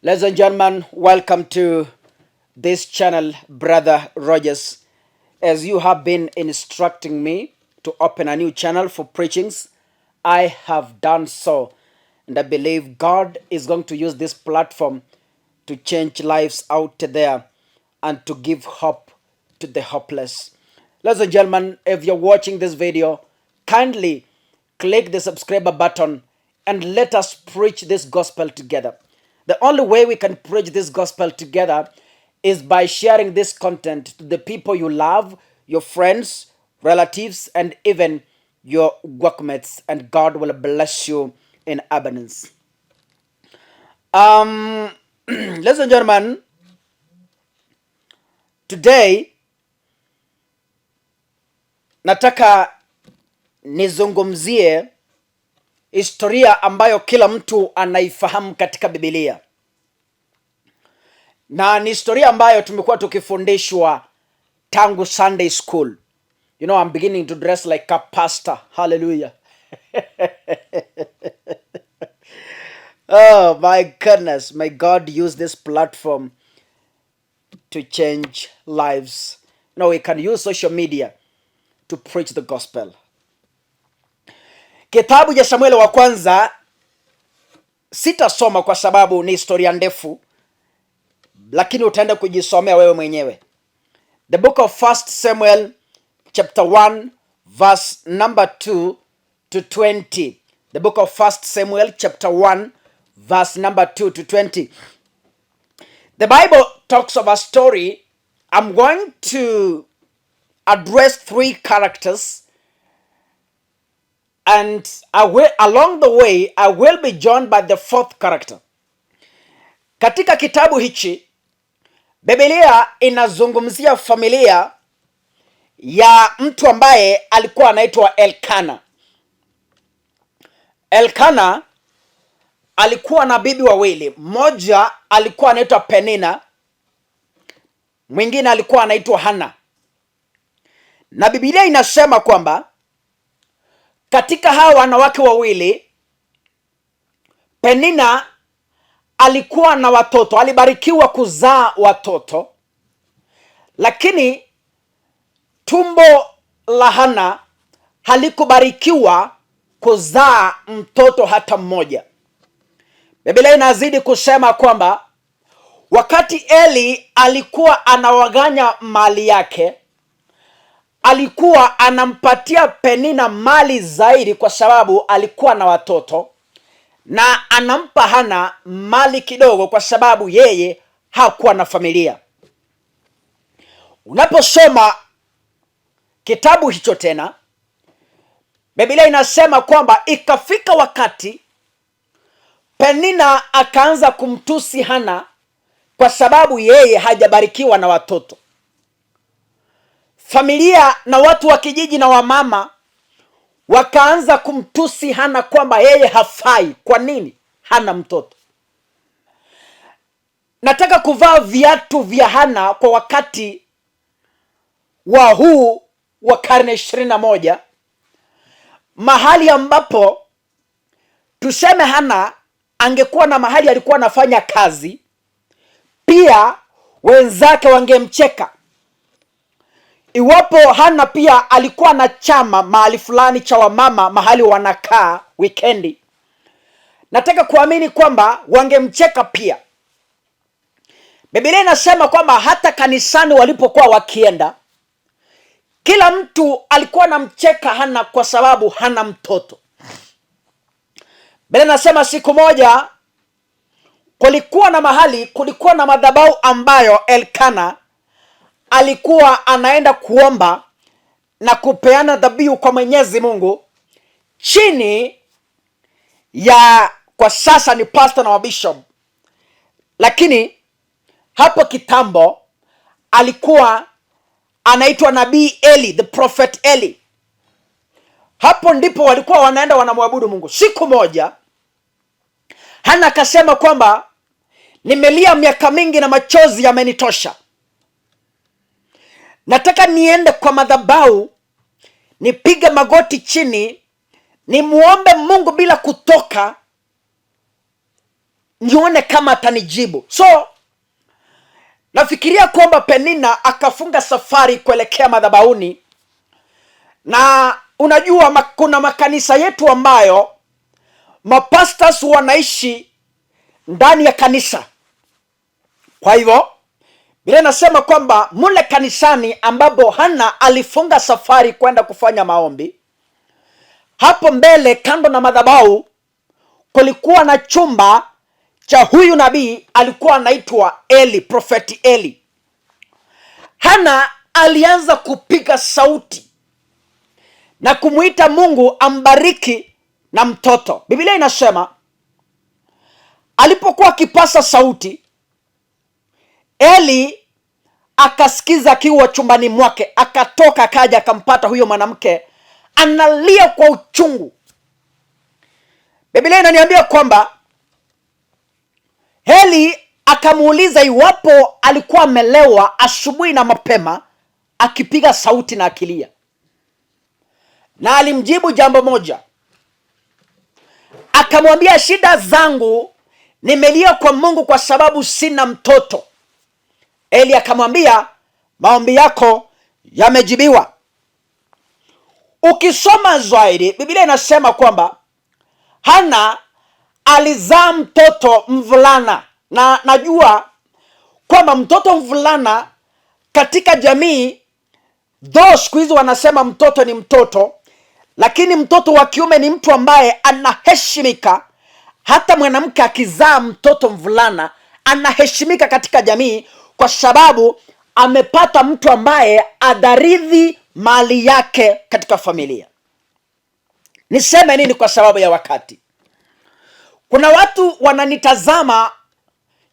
Ladies and gentlemen, welcome to this channel, Brother Rogers. As you have been instructing me to open a new channel for preachings, I have done so. And I believe God is going to use this platform to change lives out there and to give hope to the hopeless. Ladies and gentlemen, if you're watching this video, kindly click the subscribe button and let us preach this gospel together. The only way we can preach this gospel together is by sharing this content to the people you love, your friends, relatives, and even your workmates, and God will bless you in abundance. Ladies and gentlemen, today nataka nizungumzie historia ambayo kila mtu anaifahamu katika Biblia, na ni historia ambayo tumekuwa tukifundishwa tangu Sunday school. You know, I'm beginning to dress like a pastor. Hallelujah. Oh my goodness, may God use this platform to change lives. You know, we can use social media to preach the gospel. Kitabu cha Samueli wa kwanza sitasoma kwa sababu ni historia ndefu, lakini utaenda kujisomea wewe mwenyewe. The book of 1 Samuel chapter 1 verse number 2 to 20. The book of 1 Samuel chapter 1 verse number 2 to 20. The Bible talks of a story. I'm going to address 3 characters, and along the way I will be joined by the 4th character. Katika kitabu hichi Biblia inazungumzia familia ya mtu ambaye alikuwa anaitwa Elkana. Elkana alikuwa na bibi wawili. Mmoja alikuwa anaitwa Penina, mwingine alikuwa anaitwa Hana. Na Biblia inasema kwamba katika hawa wanawake wawili, Penina alikuwa na watoto, alibarikiwa kuzaa watoto, lakini tumbo la Hana halikubarikiwa kuzaa mtoto hata mmoja. Biblia inazidi kusema kwamba wakati Eli alikuwa anawaganya mali yake, alikuwa anampatia Penina mali zaidi kwa sababu alikuwa na watoto, na anampa Hana mali kidogo kwa sababu yeye hakuwa na familia. Unaposoma kitabu hicho tena, Biblia inasema kwamba ikafika wakati Penina akaanza kumtusi Hana kwa sababu yeye hajabarikiwa na watoto. Familia na watu wa kijiji na wamama wakaanza kumtusi Hana kwamba yeye hafai. Kwa nini? Hana mtoto. Nataka kuvaa viatu vya Hana kwa wakati wa huu wa karne 21, mahali ambapo tuseme Hana angekuwa na mahali alikuwa anafanya kazi, pia wenzake wangemcheka. Iwapo Hana pia alikuwa na chama mahali fulani cha wamama mahali wanakaa weekendi, nataka kuamini kwamba wangemcheka pia. Biblia inasema kwamba hata kanisani walipokuwa wakienda, kila mtu alikuwa anamcheka Hana kwa sababu hana mtoto. Biblia inasema siku moja kulikuwa na madhabahu ambayo Elkana alikuwa anaenda kuomba na kupeana dhabihu kwa Mwenyezi Mungu chini ya, kwa sasa ni pastor na bishop, lakini hapo kitambo alikuwa anaitwa nabii Eli, the prophet Eli. Hapo ndipo walikuwa wanaenda wanamwabudu Mungu. Siku moja Hana akasema kwamba nimelia miaka mingi na machozi yamenitosha. Nataka niende kwa madhabahu, nipige magoti chini, nimuombe Mungu bila kutoka, nione kama atanijibu. So nafikiria kwamba Penina akafunga safari kuelekea madhabahuni. Na unajua kuna makanisa yetu ambayo mapastors wanaishi ndani ya kanisa. Kwa hivyo Biblia inasema kwamba mule kanisani ambapo Hana alifunga safari kwenda kufanya maombi, hapo mbele kando na madhabahu kulikuwa na chumba cha huyu nabii alikuwa anaitwa Eli, Prophet Eli. Hana alianza kupiga sauti na kumuita Mungu ambariki na mtoto. Biblia inasema alipokuwa akipasa sauti, Eli akasikiza akiwa chumbani mwake, akatoka akaja akampata huyo mwanamke analia kwa uchungu. Biblia inaniambia kwamba Eli akamuuliza iwapo alikuwa amelewa asubuhi na mapema akipiga sauti na akilia, na alimjibu jambo moja. Akamwambia, shida zangu nimelia kwa Mungu kwa sababu sina mtoto. Eli akamwambia, maombi yako yamejibiwa. Ukisoma zaidi, Biblia inasema kwamba Hana alizaa mtoto mvulana, na najua kwamba mtoto mvulana katika jamii, though siku hizi wanasema mtoto ni mtoto, lakini mtoto wa kiume ni mtu ambaye anaheshimika. Hata mwanamke akizaa mtoto mvulana anaheshimika katika jamii kwa sababu amepata mtu ambaye adarithi mali yake katika familia. Niseme nini kwa sababu ya wakati? Kuna watu wananitazama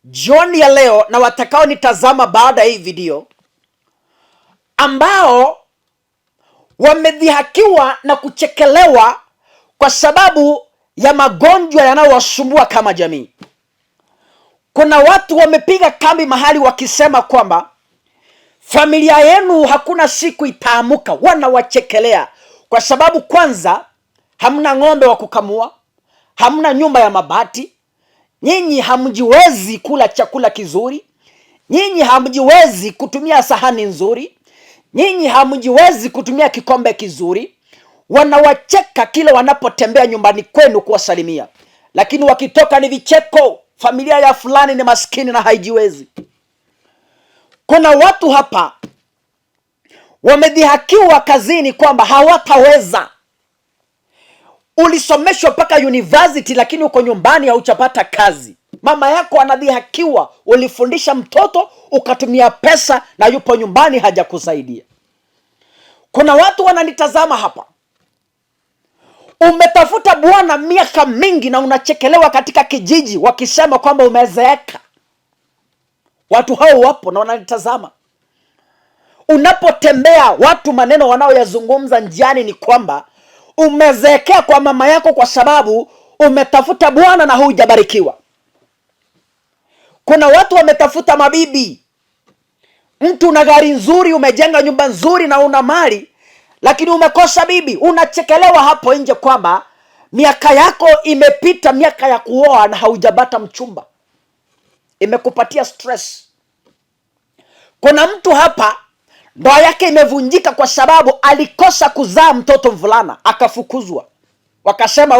jioni ya leo na watakao nitazama baada ya hii video, ambao wamedhihakiwa na kuchekelewa kwa sababu ya magonjwa yanayowasumbua kama jamii. Kuna watu wamepiga kambi mahali wakisema kwamba familia yenu hakuna siku itaamuka. Wanawachekelea kwa sababu kwanza hamna ng'ombe wa kukamua, hamna nyumba ya mabati, nyinyi hamjiwezi kula chakula kizuri, nyinyi hamjiwezi kutumia sahani nzuri, nyinyi hamjiwezi kutumia kikombe kizuri. Wanawacheka kila wanapotembea nyumbani kwenu kuwasalimia, lakini wakitoka ni vicheko. Familia ya fulani ni maskini na haijiwezi. Kuna watu hapa wamedhihakiwa kazini kwamba hawataweza. Ulisomeshwa mpaka university lakini uko nyumbani hauchapata kazi. Mama yako anadhihakiwa, ulifundisha mtoto ukatumia pesa na yupo nyumbani hajakusaidia. Kuna watu wananitazama hapa, umetafuta bwana miaka mingi na unachekelewa katika kijiji wakisema kwamba umezeeka. Watu hao wapo na wananitazama. Unapotembea watu maneno wanaoyazungumza njiani ni kwamba umezeekea kwa mama yako kwa sababu umetafuta bwana na hujabarikiwa. Kuna watu wametafuta mabibi. Mtu una gari nzuri, umejenga nyumba nzuri na una mali, lakini umekosa bibi. Unachekelewa hapo nje kwamba miaka yako imepita, miaka ya kuoa na haujapata mchumba. Imekupatia stress. Kuna mtu hapa ndoa yake imevunjika kwa sababu alikosa kuzaa mtoto mvulana, akafukuzwa. Wakasema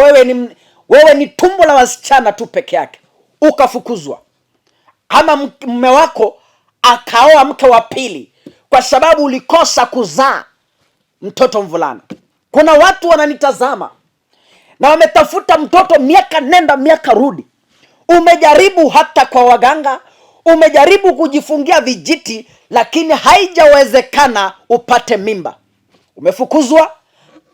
wewe ni tumbo la wasichana tu peke yake, ukafukuzwa. Ama mume wako akaoa mke wa pili kwa sababu ulikosa kuzaa mtoto mvulana. Kuna watu wananitazama na wametafuta mtoto miaka nenda miaka rudi. Umejaribu hata kwa waganga, umejaribu kujifungia vijiti, lakini haijawezekana upate mimba. Umefukuzwa,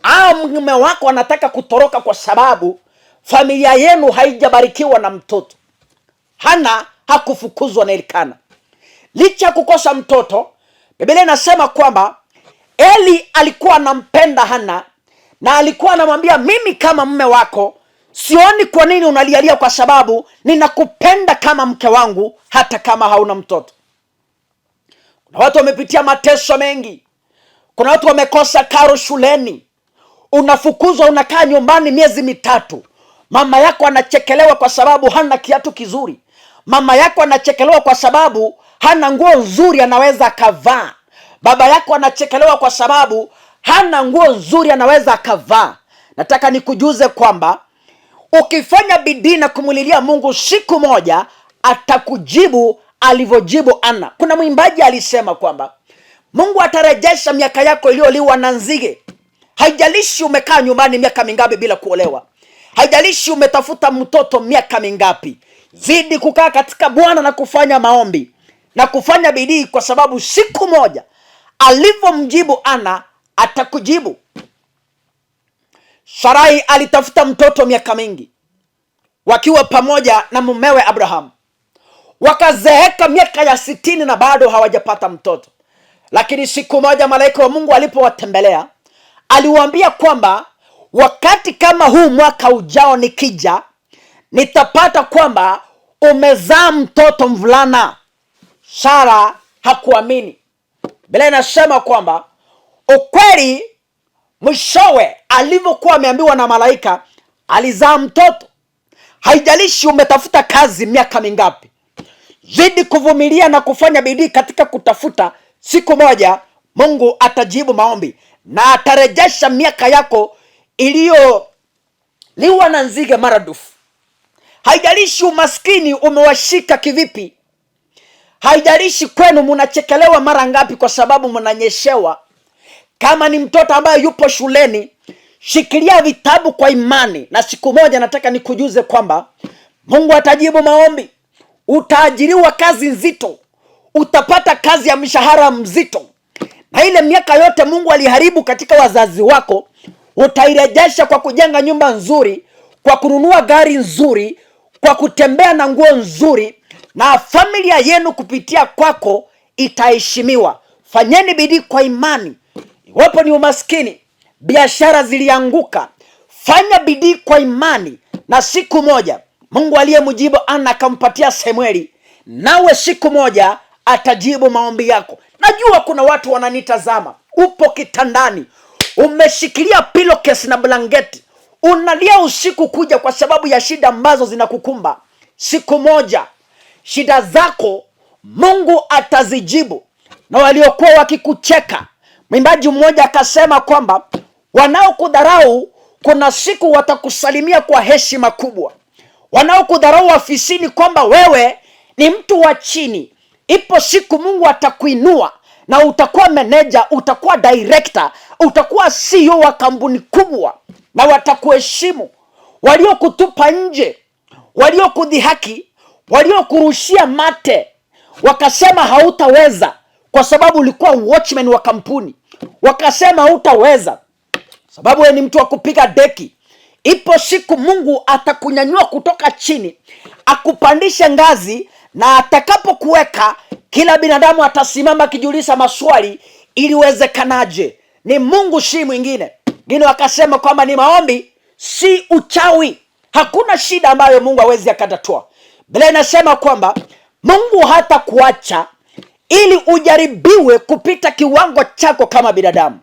au mume wako anataka kutoroka kwa sababu familia yenu haijabarikiwa na mtoto. Hana hakufukuzwa na Elikana. Licha ya kukosa mtoto, Biblia inasema kwamba Eli alikuwa anampenda Hana na alikuwa anamwambia, mimi kama mume wako sioni kwa nini unalialia, kwa sababu ninakupenda kama mke wangu hata kama hauna mtoto. Kuna watu wamepitia mateso mengi. Kuna watu wamekosa karo shuleni. Unafukuzwa, unakaa nyumbani miezi mitatu. Mama yako anachekelewa kwa sababu hana kiatu kizuri. Mama yako anachekelewa kwa sababu hana nguo nzuri anaweza akavaa. Baba yako anachekelewa kwa sababu hana nguo nzuri anaweza akavaa. Nataka nikujuze kwamba ukifanya bidii na kumulilia Mungu, siku moja atakujibu alivyojibu Ana. Kuna mwimbaji alisema kwamba Mungu atarejesha miaka yako iliyoliwa na nzige. Haijalishi umekaa nyumbani miaka mingapi bila kuolewa, haijalishi umetafuta mtoto miaka mingapi, zidi kukaa katika Bwana na kufanya maombi na kufanya bidii, kwa sababu siku moja alivyomjibu Ana atakujibu. Sarai alitafuta mtoto miaka mingi wakiwa pamoja na mumewe Abraham, wakazeeka miaka ya 60 na bado hawajapata mtoto. Lakini siku moja malaika wa Mungu alipowatembelea, aliwaambia kwamba wakati kama huu mwaka ujao nikija, nitapata kwamba umezaa mtoto mvulana. Sara hakuamini. Biblia inasema kwamba ukweli mwishowe alivyokuwa ameambiwa na malaika, alizaa mtoto. Haijalishi umetafuta kazi miaka mingapi, zidi kuvumilia na kufanya bidii katika kutafuta. Siku moja Mungu atajibu maombi na atarejesha miaka yako iliyoliwa na nzige maradufu. Haijalishi umaskini umewashika kivipi, haijalishi kwenu mnachekelewa mara ngapi kwa sababu mnanyeshewa. Kama ni mtoto ambaye yupo shuleni, shikilia vitabu kwa imani, na siku moja nataka nikujuze kwamba Mungu atajibu maombi. Utaajiriwa kazi nzito, utapata kazi ya mshahara mzito, na ile miaka yote Mungu aliharibu katika wazazi wako utairejesha kwa kujenga nyumba nzuri, kwa kununua gari nzuri, kwa kutembea na nguo nzuri, na familia yenu kupitia kwako itaheshimiwa. Fanyeni bidii kwa imani. Iwapo ni umaskini, biashara zilianguka, fanya bidii kwa imani, na siku moja Mungu aliyemjibu Ana akampatia Samueli, nawe siku moja atajibu maombi yako. Najua kuna watu wananitazama, upo kitandani, umeshikilia pillowcase na blanketi, unalia usiku kuja kwa sababu ya shida ambazo zinakukumba. Siku moja shida zako Mungu atazijibu. Na waliokuwa wakikucheka, mwimbaji mmoja akasema kwamba wanaokudharau kuna siku watakusalimia kwa heshima kubwa. Wanaokudharau ofisini kwamba wewe ni mtu wa chini, ipo siku Mungu atakuinua na utakuwa meneja, utakuwa director, utakuwa CEO wa kampuni kubwa, na watakuheshimu. Waliokutupa nje, waliokudhihaki, waliokurushia mate, wakasema hautaweza kwa sababu ulikuwa watchman wa kampuni, wakasema hautaweza sababu wewe ni mtu wa kupiga deki, ipo siku Mungu atakunyanyua kutoka chini, akupandisha ngazi, na atakapokuweka kila binadamu atasimama akijiuliza maswali, iliwezekanaje? Ni Mungu, si mwingine. Wengine wakasema kwamba ni maombi, si uchawi. Hakuna shida ambayo Mungu hawezi akatatua. Biblia inasema kwamba Mungu hata kuacha ili ujaribiwe kupita kiwango chako kama binadamu,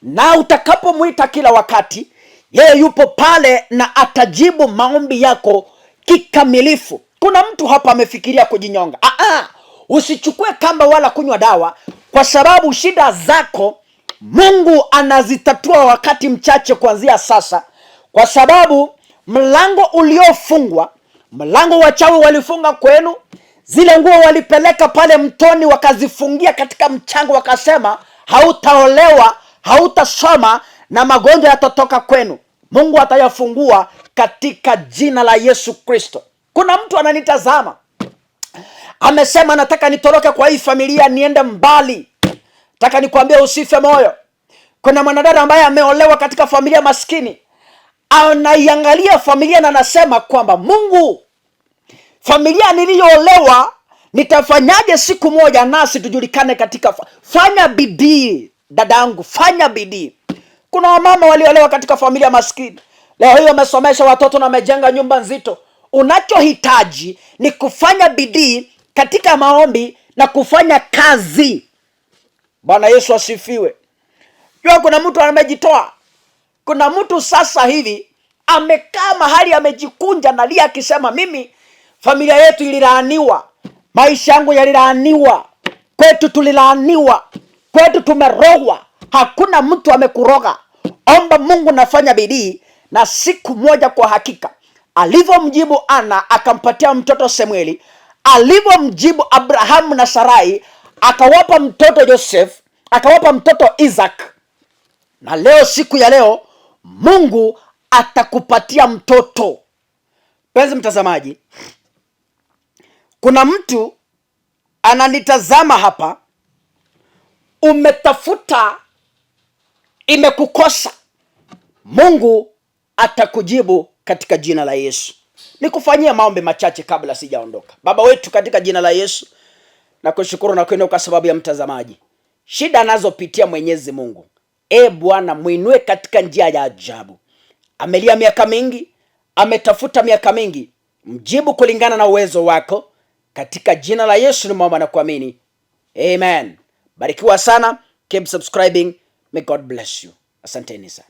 na utakapomwita kila wakati, yeye yupo pale na atajibu maombi yako kikamilifu. Kuna mtu hapa amefikiria kujinyonga. Usichukue kamba wala kunywa dawa, kwa sababu shida zako Mungu anazitatua wakati mchache kuanzia sasa, kwa sababu mlango uliofungwa, mlango wachawi walifunga kwenu, zile nguo walipeleka pale mtoni wakazifungia katika mchanga, wakasema hautaolewa, hautasoma na magonjwa yatatoka kwenu. Mungu atayafungua katika jina la Yesu Kristo. Kuna mtu ananitazama amesema, nataka nitoroke kwa hii familia niende mbali. Nataka nikwambie usife moyo. Kuna mwanadada ambaye ameolewa katika familia maskini, anaiangalia familia na anasema kwamba Mungu, familia niliyoolewa nitafanyaje siku moja nasi tujulikane katika fanya bidii dadangu, fanya bidii. Kuna wamama waliolewa katika familia maskini, leo hiyo wamesomesha watoto na wamejenga nyumba nzito. Unachohitaji ni kufanya bidii katika maombi na kufanya kazi. Bwana Yesu asifiwe. Jua kuna mtu amejitoa. Kuna mtu sasa hivi amekaa mahali amejikunja na lia akisema, mimi familia yetu ililaaniwa, maisha yangu yalilaaniwa, kwetu tulilaaniwa, kwetu tumerogwa. Hakuna mtu amekuroga. Omba Mungu, nafanya bidii, na siku moja kwa hakika alivyomjibu Ana akampatia mtoto Samueli, alivyomjibu Abrahamu na Sarai akawapa mtoto Joseph, akawapa mtoto Isaac. Na leo, siku ya leo, Mungu atakupatia mtoto. Penzi mtazamaji, kuna mtu ananitazama hapa, umetafuta imekukosa. Mungu atakujibu katika jina la Yesu. Nikufanyia maombi machache kabla sijaondoka. Baba wetu, katika jina la Yesu, nakushukuru na kuinua kwa sababu ya mtazamaji. Shida anazopitia Mwenyezi Mungu, Bwana, muinue katika njia ya ajabu. Amelia miaka mingi, ametafuta miaka mingi, mjibu kulingana na uwezo wako. Katika jina la Yesu nimeomba na kuamini. Amen. Barikiwa sana. Keep subscribing. May God bless you. Asanteni sana.